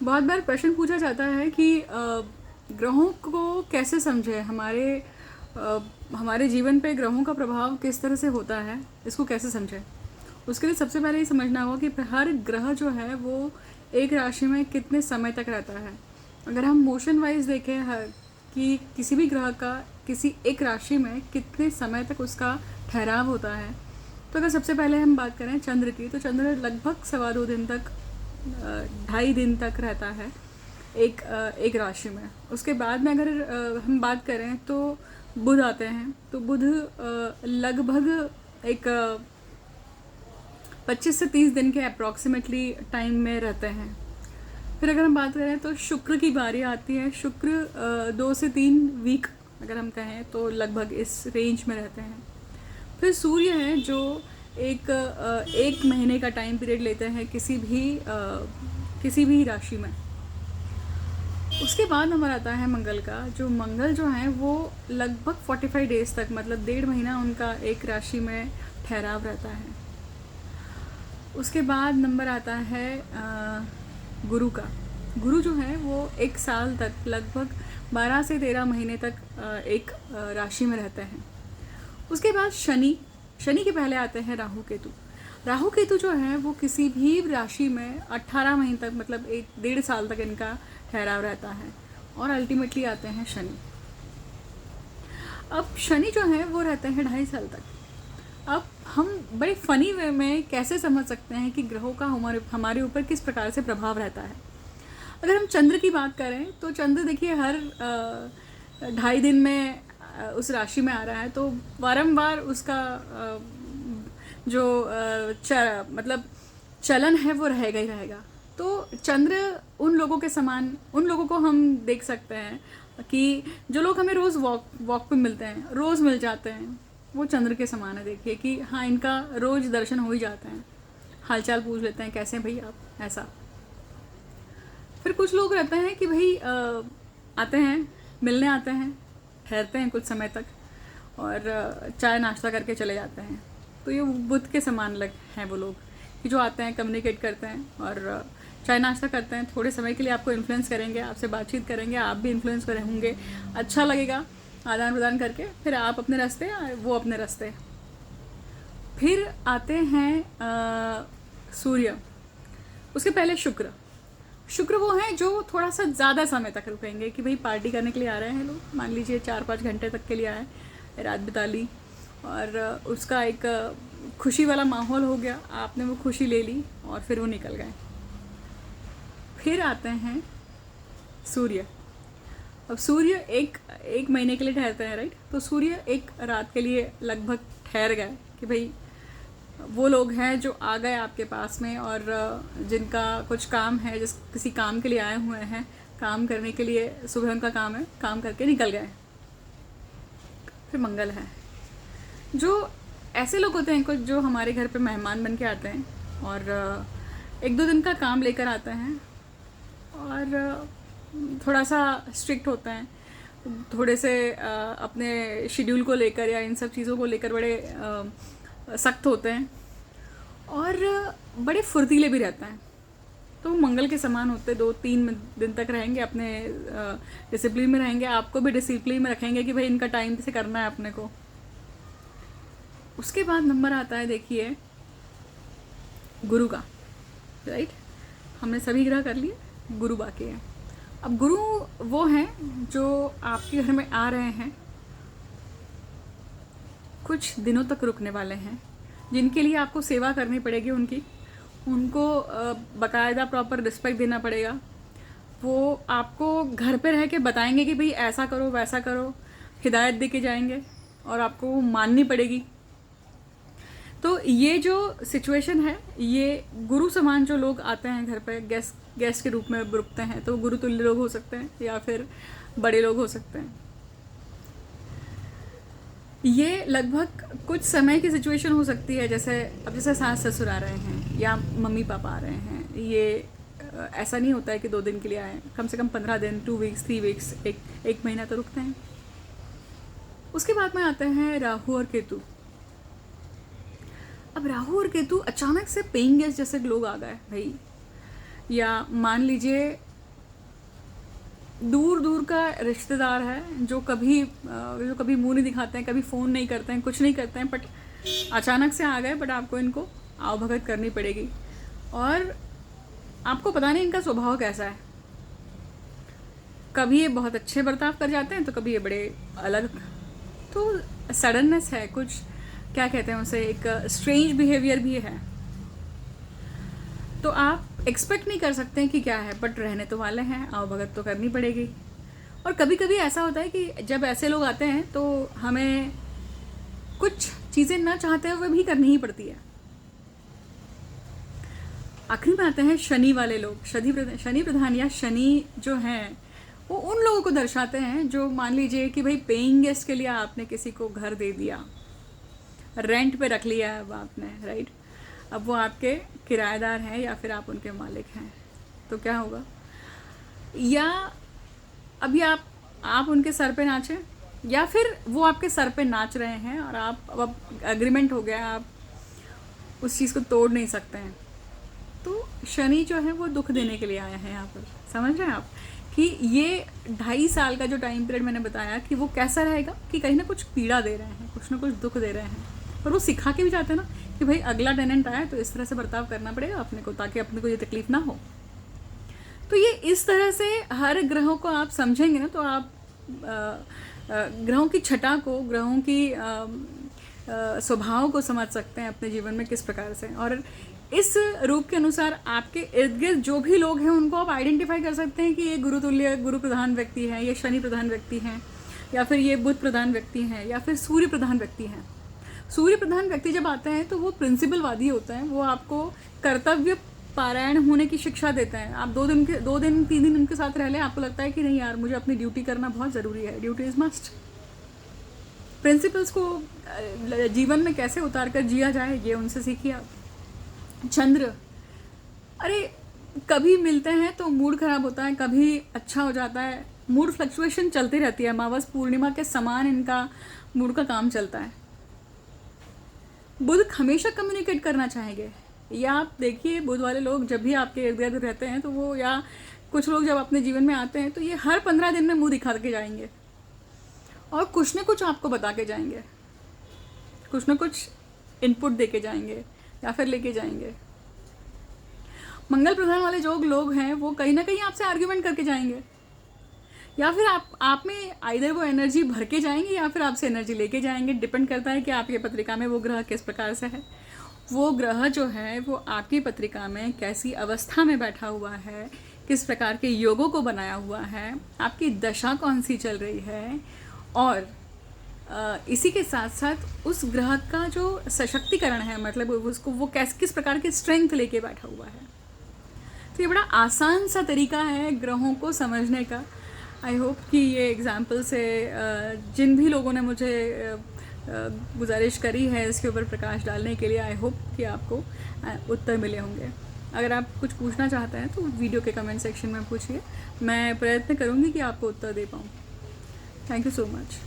बहुत बार प्रश्न पूछा जाता है कि ग्रहों को कैसे समझे, हमारे जीवन पे ग्रहों का प्रभाव किस तरह से होता है, इसको कैसे समझे। उसके लिए सबसे पहले ये समझना होगा कि हर ग्रह जो है वो एक राशि में कितने समय तक रहता है। अगर हम मोशन वाइज देखें कि किसी भी ग्रह का किसी एक राशि में कितने समय तक उसका ठहराव होता है, तो अगर सबसे पहले हम बात करें चंद्र की, तो चंद्र लगभग 2.25 दिन तक, 2.5 दिन तक रहता है एक राशि में। उसके बाद में अगर हम बात करें तो बुध आते हैं, तो बुध लगभग एक 25 से 30 दिन के अप्रॉक्सीमेटली टाइम में रहते हैं। फिर अगर हम बात करें तो शुक्र की बारी आती है। शुक्र 2 से 3 वीक अगर हम कहें तो लगभग इस रेंज में रहते हैं। फिर सूर्य है जो एक महीने का टाइम पीरियड लेते हैं किसी भी राशि में। उसके बाद नंबर आता है मंगल का। जो मंगल जो है वो लगभग 45 डेज तक, मतलब 1.5 महीना उनका एक राशि में ठहराव रहता है। उसके बाद नंबर आता है गुरु का। गुरु जो है वो 1 साल तक, लगभग 12 से 13 महीने तक एक राशि में रहते हैं। उसके बाद शनि के पहले आते हैं राहु केतु। राहु केतु जो है वो किसी भी राशि में 18 महीने तक, मतलब 1.5 साल तक इनका ठहराव रहता है। और अल्टीमेटली आते हैं शनि। अब शनि जो है वो रहते हैं 2.5 साल तक। अब हम बड़े फनी वे में कैसे समझ सकते हैं कि ग्रहों का हमारे ऊपर किस प्रकार से प्रभाव रहता है। अगर हम चंद्र की बात करें तो चंद्र देखिए हर 2.5 दिन में उस राशि में आ रहा है, तो बारंबार उसका जो मतलब चलन है वो रहेगा ही रहेगा। तो चंद्र उन लोगों को हम देख सकते हैं कि जो लोग हमें रोज़ वॉक पे मिलते हैं, रोज़ मिल जाते हैं, वो चंद्र के समान है। देखिए कि हाँ, इनका रोज़ दर्शन हो ही जाते हैं, हालचाल पूछ लेते हैं, कैसे हैं भाई आप, ऐसा। फिर कुछ लोग रहते हैं कि भाई आते हैं, मिलने आते हैं, ठहरते हैं कुछ समय तक और चाय नाश्ता करके चले जाते हैं। तो ये बुद्ध के समान लग हैं वो लोग कि जो आते हैं, कम्युनिकेट करते हैं और चाय नाश्ता करते हैं, थोड़े समय के लिए आपको इन्फ्लुएंस करेंगे, आपसे बातचीत करेंगे, आप भी इन्फ्लुएंस कर होंगे, अच्छा लगेगा आदान प्रदान करके। फिर आप अपने रास्ते, वो अपने रास्ते। फिर आते हैं सूर्य। उसके पहले शुक्र वो हैं जो थोड़ा सा ज़्यादा समय तक रुकेंगे कि भाई पार्टी करने के लिए आ रहे हैं लोग, मान लीजिए 4-5 घंटे तक के लिए आए, रात बिता ली और उसका एक खुशी वाला माहौल हो गया, आपने वो खुशी ले ली और फिर वो निकल गए। फिर आते हैं सूर्य। अब सूर्य एक महीने के लिए ठहरते हैं, राइट। तो सूर्य एक रात के लिए लगभग ठहर गए कि भाई वो लोग हैं जो आ गए आपके पास में और जिनका कुछ काम है, जिस किसी काम के लिए आए हुए हैं, काम करने के लिए सुबह उनका काम है, काम करके निकल गए। फिर मंगल है। जो ऐसे लोग होते हैं कुछ जो हमारे घर पे मेहमान बन के आते हैं और 1-2 दिन का काम लेकर आते हैं और थोड़ा सा स्ट्रिक्ट होते हैं, थोड़े से अपने शेड्यूल को लेकर या इन सब चीज़ों को लेकर बड़े सख्त होते हैं और बड़े फुर्तीले भी रहते हैं। तो वो मंगल के समान होते हैं, 2-3 दिन तक रहेंगे, अपने डिसिप्लिन में रहेंगे, आपको भी डिसिप्लिन में रखेंगे कि भाई इनका टाइम से करना है अपने को। उसके बाद नंबर आता है, देखिए, गुरु का, राइट। हमने सभी ग्रह कर लिए, गुरु बाकी है। अब गुरु वो हैं जो आपके घर में आ रहे हैं, कुछ दिनों तक रुकने वाले हैं, जिनके लिए आपको सेवा करनी पड़ेगी, उनको बाकायदा प्रॉपर रिस्पेक्ट देना पड़ेगा। वो आपको घर पे रह के बताएंगे कि भाई ऐसा करो वैसा करो, हिदायत दे के जाएंगे और आपको वो माननी पड़ेगी। तो ये जो सिचुएशन है, ये गुरु समान जो लोग आते हैं घर पे, गेस्ट के रूप में रुकते हैं, तो गुरु तुल्य लोग हो सकते हैं या फिर बड़े लोग हो सकते हैं। ये लगभग कुछ समय की सिचुएशन हो सकती है, जैसे सास ससुर आ रहे हैं या मम्मी पापा आ रहे हैं। ये ऐसा नहीं होता है कि 2 दिन के लिए आए, कम से कम 15 दिन, 2 वीक्स, 3 वीक्स, एक महीना तो रुकते हैं। उसके बाद में आते हैं राहु और केतु। अब राहु और केतु अचानक से पेइंग गेस्ट जैसे लोग आ गए भाई, या मान लीजिए दूर दूर का रिश्तेदार है जो कभी मुंह नहीं दिखाते हैं, कभी फ़ोन नहीं करते हैं, कुछ नहीं करते हैं, बट अचानक से आ गए, बट आपको इनको आवभगत करनी पड़ेगी। और आपको पता नहीं इनका स्वभाव कैसा है, कभी ये बहुत अच्छे बर्ताव कर जाते हैं तो कभी ये बड़े अलग। तो सडननेस है, कुछ क्या कहते हैं उसे, एक स्ट्रेंज बिहेवियर भी है। तो आप एक्सपेक्ट नहीं कर सकते हैं कि क्या है, बट रहने तो वाले हैं, आवभगत तो करनी पड़ेगी। और कभी कभी ऐसा होता है कि जब ऐसे लोग आते हैं तो हमें कुछ चीज़ें ना चाहते हुए भी करनी ही पड़ती है। आखिरी में आते हैं शनि वाले लोग। शनि प्रधान या शनि जो हैं वो उन लोगों को दर्शाते हैं जो, मान लीजिए कि भाई पेइंग गेस्ट के लिए आपने किसी को घर दे दिया, रेंट पे रख लिया है अब आपने, राइट। अब वो आपके किराएदार हैं या फिर आप उनके मालिक हैं, तो क्या होगा? या अभी आप उनके सर पे नाचें, या फिर वो आपके सर पे नाच रहे हैं और आप अब एग्रीमेंट हो गया, आप उस चीज़ को तोड़ नहीं सकते हैं। तो शनि जो है वो दुख देने के लिए आया है यहाँ पर। समझ रहे हैं आप कि ये 2.5 साल का जो टाइम पीरियड मैंने बताया कि वो कैसा रहेगा, कि कहीं ना कुछ पीड़ा दे रहे हैं, कुछ ना कुछ दुख दे रहे हैं। और वो सिखा के भी जाते हैं ना कि भाई अगला टेनेंट आया तो इस तरह से बर्ताव करना पड़ेगा अपने को, ताकि अपने को ये तकलीफ ना हो। तो ये इस तरह से हर ग्रहों को आप समझेंगे ना, तो आप ग्रहों की छटा को, ग्रहों की स्वभाव को समझ सकते हैं अपने जीवन में किस प्रकार से। और इस रूप के अनुसार आपके इर्द गिर्द जो भी लोग हैं उनको आप आइडेंटिफाई कर सकते हैं कि ये गुरुतुल्य, गुरु प्रधान व्यक्ति हैं, ये शनि प्रधान व्यक्ति हैं, या फिर ये बुध प्रधान व्यक्ति हैं, या फिर सूर्य प्रधान व्यक्ति हैं। सूर्य प्रधान व्यक्ति जब आते हैं तो वो प्रिंसिपलवादी होते हैं, वो आपको कर्तव्य पारायण होने की शिक्षा देते हैं। आप 2 दिन 3 दिन उनके साथ रह लें, आपको लगता है कि नहीं यार मुझे अपनी ड्यूटी करना बहुत ज़रूरी है, ड्यूटी इज़ मस्ट। प्रिंसिपल्स को जीवन में कैसे उतार कर जिया जाए ये उनसे सीखिए आप। चंद्र, अरे कभी मिलते हैं तो मूड खराब होता है, कभी अच्छा हो जाता है, मूड फ्लक्चुएशन चलती रहती है। अमावस पूर्णिमा के समान इनका मूड का काम चलता है। बुध हमेशा कम्युनिकेट करना चाहेंगे, या आप देखिए बुध वाले लोग जब भी आपके इर्द गिर्द रहते हैं तो वो, या कुछ लोग जब अपने जीवन में आते हैं तो ये हर 15 दिन में मुंह दिखा के जाएंगे और कुछ न कुछ आपको बता के जाएंगे, कुछ न कुछ इनपुट दे के जाएंगे या फिर लेके जाएंगे। मंगल प्रधान वाले जो लोग हैं वो कहीं ना कहीं आपसे आर्ग्यूमेंट करके जाएंगे, या फिर आप में आइदर वो एनर्जी भर के जाएंगे या फिर आपसे एनर्जी लेके जाएंगे। डिपेंड करता है कि आपकी पत्रिका में वो ग्रह किस प्रकार से है। वो ग्रह जो है वो आपकी पत्रिका में कैसी अवस्था में बैठा हुआ है, किस प्रकार के योगों को बनाया हुआ है, आपकी दशा कौन सी चल रही है, और इसी के साथ साथ उस ग्रह का जो सशक्तिकरण है, मतलब उसको वो किस प्रकार की स्ट्रेंथ लेके बैठा हुआ है। तो ये बड़ा आसान सा तरीका है ग्रहों को समझने का। आई होप कि ये एग्जाम्पल से जिन भी लोगों ने मुझे गुजारिश करी है इसके ऊपर प्रकाश डालने के लिए, आई होप कि आपको उत्तर मिले होंगे। अगर आप कुछ पूछना चाहते हैं तो वीडियो के कमेंट सेक्शन में पूछिए, मैं प्रयत्न करूँगी कि आपको उत्तर दे पाऊँ। Thank you so much.